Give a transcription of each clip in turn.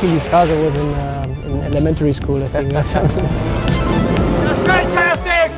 racing these cars, I was in elementary school, I think. Or something. That's fantastic!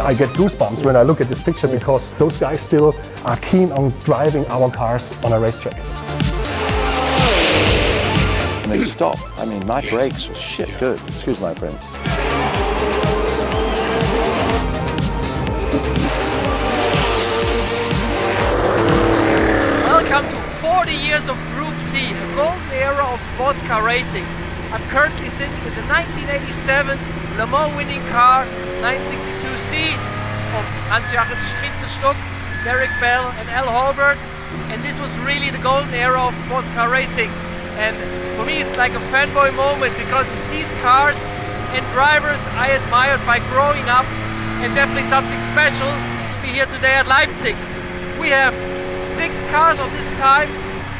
I get goosebumps when I look at this picture because those guys still are keen on driving our cars on a racetrack. And they stopped. I mean, my brakes were shit good. Excuse my French. Welcome to 40 years of Group C, a golden era of sports car racing. I'm currently sitting in the 1987 Le Mans winning car 962C of Hans-Joachim Stritzelstuck, Derek Bell and Al Holbert, and this was really the golden era of sports car racing. And for me it's like a fanboy moment because it's these cars and drivers I admired by growing up, and definitely something special to be here today at Leipzig. We have 6 cars of this time,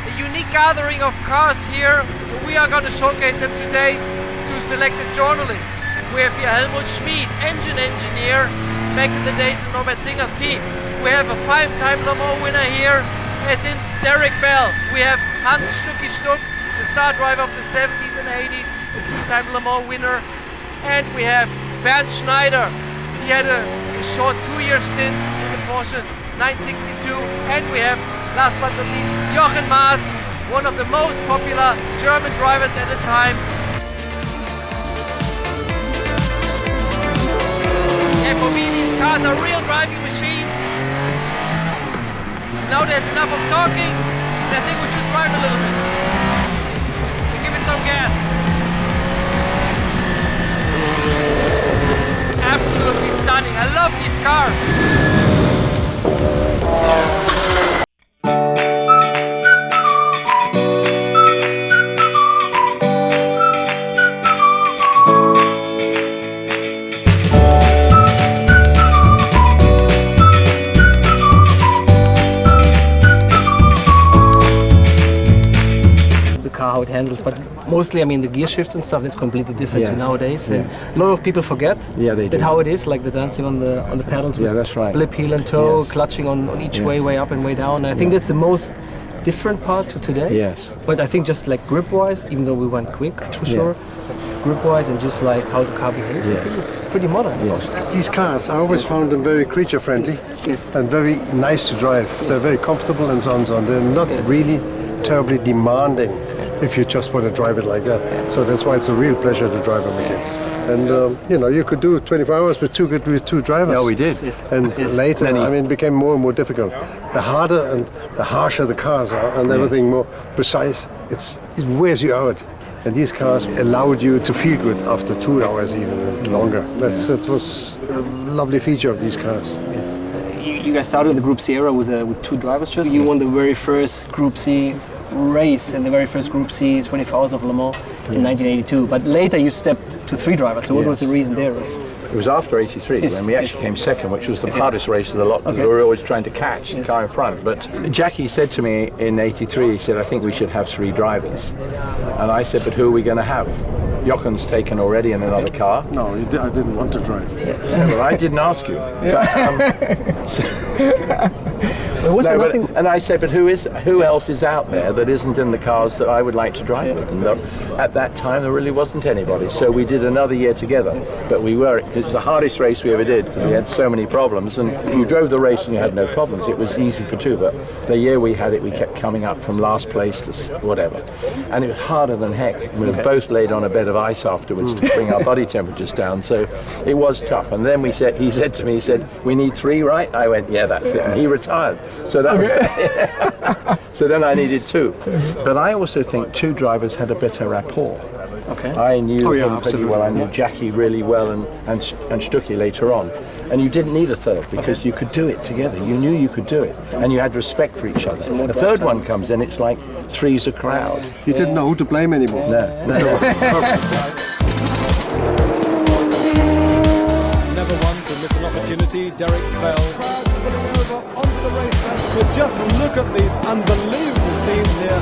a unique gathering of cars here. We are going to showcase them today to selected journalists. We have here Helmut Schmid, engine engineer, back in the days in Norbert Singer's team. We have a 5-time Le Mans winner here, as in Derek Bell. We have Hans Stucky Stuck, the star driver of the 70s and 80s, a 2-time Le Mans winner. And we have Bernd Schneider. He had a short 2-year stint in the Porsche 962. And we have, last but not least, Jochen Maas, one of the most popular German drivers at the time. And for me, these cars are real driving machines. Now there's enough of talking, and I think we should drive a little bit. And give it some gas. Absolutely stunning. I love these cars. How it handles, but mostly, I mean, the gear shifts and stuff, that's completely different to nowadays. And a lot of people forget that how it is, like the dancing on the pedals with that's right. blip, heel and toe, clutching on each way up and way down. And I think that's the most different part to today. Yes. But I think just like grip-wise, even though we went quick for sure, grip-wise and just like how the car behaves, I think it's pretty modern. These cars, I always found them very creature-friendly and very nice to drive. They're very comfortable and so on and so on. They're not really terribly demanding if you just want to drive it like that. So that's why it's a real pleasure to drive them again. And you know, you could do 24 hours with two drivers. Yeah, we did. And later, I mean, it became more and more difficult. The harder and the harsher the cars are, and everything more precise, it wears you out. And these cars allowed you to feel good after 2 hours even and longer. That was a lovely feature of these cars. Yes. You guys started in the Group C era with 2 drivers just. You won the very first Group C race and the very first Group C 24 Hours of Le Mans in 1982. But later you stepped to 3 drivers. So what was the reason there? It was after 83 when we actually came second, which was the hardest race of the lot because we were always trying to catch the car in front. But Jackie said to me in 83, he said, I think we should have 3 drivers. And I said, but who are we going to have? Jochen's taken already in another car. No, I didn't want to drive. Well, I didn't ask you. And I said, but who else is out there that isn't in the cars that I would like to drive with? And at that time, there really wasn't anybody. So we did another year together. But it was the hardest race we ever did because we had so many problems. And if you drove the race and you had no problems, it was easy for 2. But the year we had it, we kept coming up from last place to whatever. And it was harder than heck. We were both laid on a bed of ice afterwards to bring our body temperatures down. So it was tough. And then he said to me, we need 3, right? I went, yeah, that's it. And he retired. So that was that. So then I needed 2. But I also think 2 drivers had a better rapport. Okay. I knew him pretty well. I knew Jackie really well and Stucky later on. And you didn't need a 3rd because you could do it together. You knew you could do it. And you had respect for each other. The 3rd one comes in, it's like 3's a crowd. You didn't know who to blame anymore. No. Never one to miss an opportunity. Derek Bell putting over onto the racetrack. But just look at these unbelievable scenes here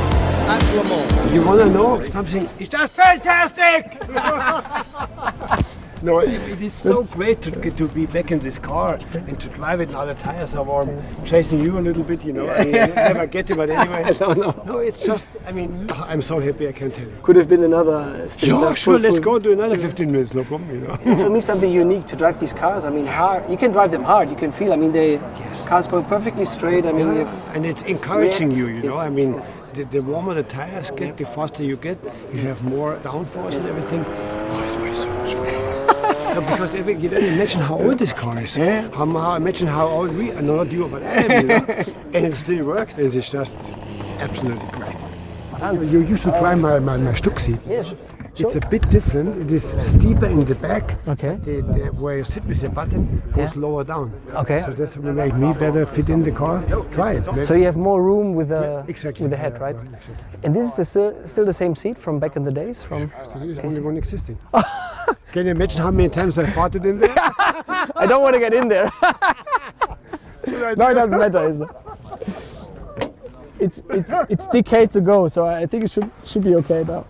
at Le Mans. You want to know something? It's just fantastic! No, it is so great to be back in this car and to drive it now. The tires are warm. Chasing you a little bit, you know. I mean, I never get it, but anyway. No, it's just, I mean, I'm so happy I can tell you. Could have been another stint. Yeah, sure, let's go do another 15 minutes, no problem, you know. For me, something unique to drive these cars. I mean, hard. You can drive them hard. You can feel. I mean, the cars go perfectly straight. I mean, and it's encouraging you know. I mean, yes. the warmer the tires get, the faster you get. You have more downforce and everything. Oh, it's way so much fun. No, because you don't imagine how old this car is. Yeah. Imagine how old we are, not you, but I am, you know? And it still works. It's just absolutely great. You used to try my Stuxi. Yes. It's a bit different. It is steeper in the back. Okay. Where you sit with your button goes lower down. Okay. So this will make me better fit in the car. Try it. Maybe. So you have more room with the Exactly. with the head, right? Exactly. And this is still the same seat from back in the days. From There's only one existing. Can you imagine how many times I farted in there? I don't want to get in there. No, it doesn't matter. Is it? It's decades ago, so I think it should be okay now.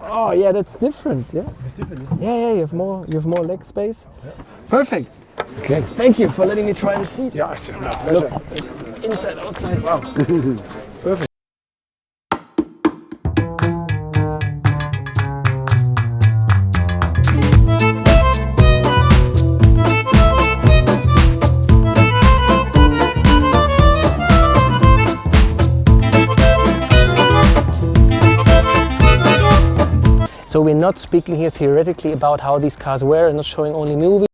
Oh yeah, that's different. Yeah. It's different, isn't it? Yeah. You have more leg space. Yeah. Perfect. Okay. Thank you for letting me try the seat. Yeah, it's my pleasure. Inside, outside. Wow. Perfect. So we're not speaking here theoretically about how these cars were and not showing only movies.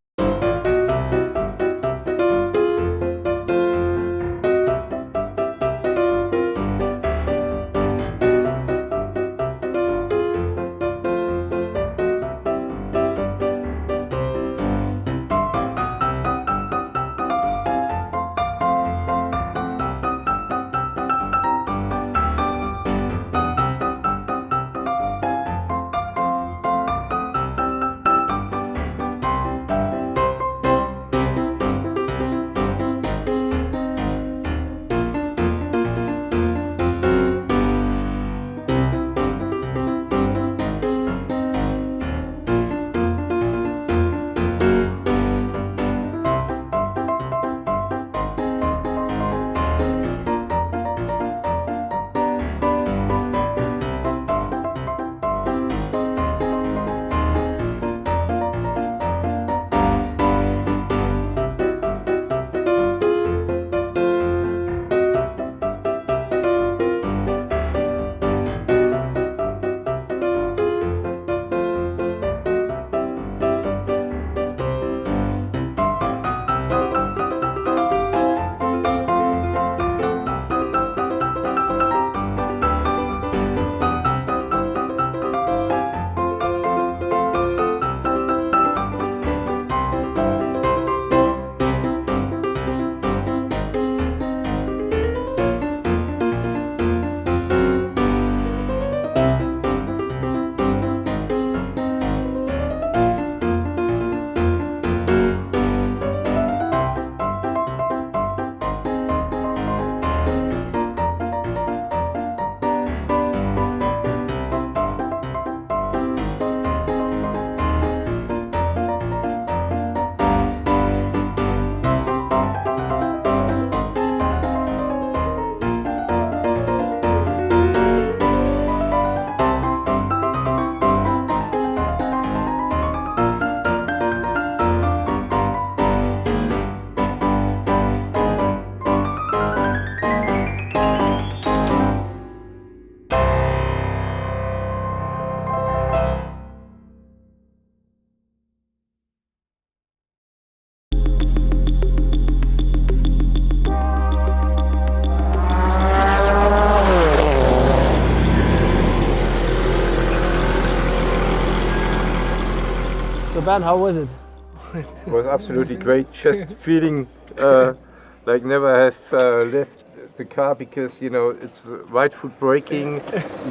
Bernd, how was it? It was absolutely great. Just feeling like never have left the car, because you know it's right foot braking,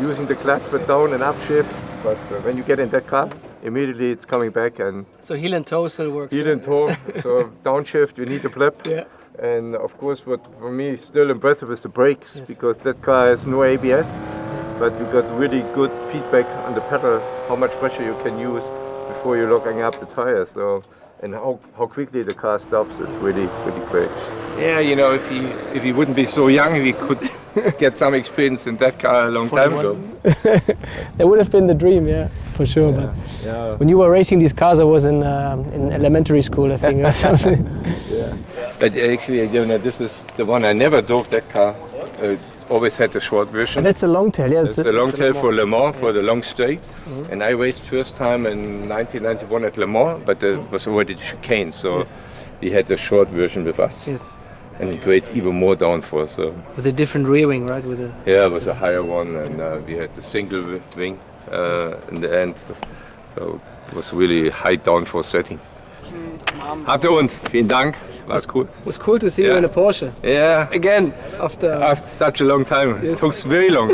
using the clutch for down and upshift. But when you get in that car, immediately it's coming back. And so heel and toe still works. Heel and toe. So downshift, you need a blip. Yeah. And of course, what for me is still impressive is the brakes, because that car has no ABS, but you got really good feedback on the pedal, how much pressure you can use before you're locking up the tires. So, and how quickly the car stops, it's really great. Yeah, you know, if he wouldn't be so young, he could get some experience in that car a long time ago. That would have been the dream, yeah, for sure. Yeah, But yeah. when you were racing these cars, I was in elementary school, I think, or something. Yeah. But actually, you know, this is the one I never drove that car. Always had the short version. And that's a long tail, yeah. That's a long tail for Le Mans, for the long straight. And I raced first time in 1991 at Le Mans, but it was already chicane, so we had the short version with us. Yes. And it creates even more downforce. So. With a different rear wing, right? With a Yeah, it was a higher one, and we had the single wing in the end. So it was really high downforce setting. Hatte uns, vielen Dank, war's cool. It was cool to see you in a Porsche. Yeah, Again, after such a long time. It took very long.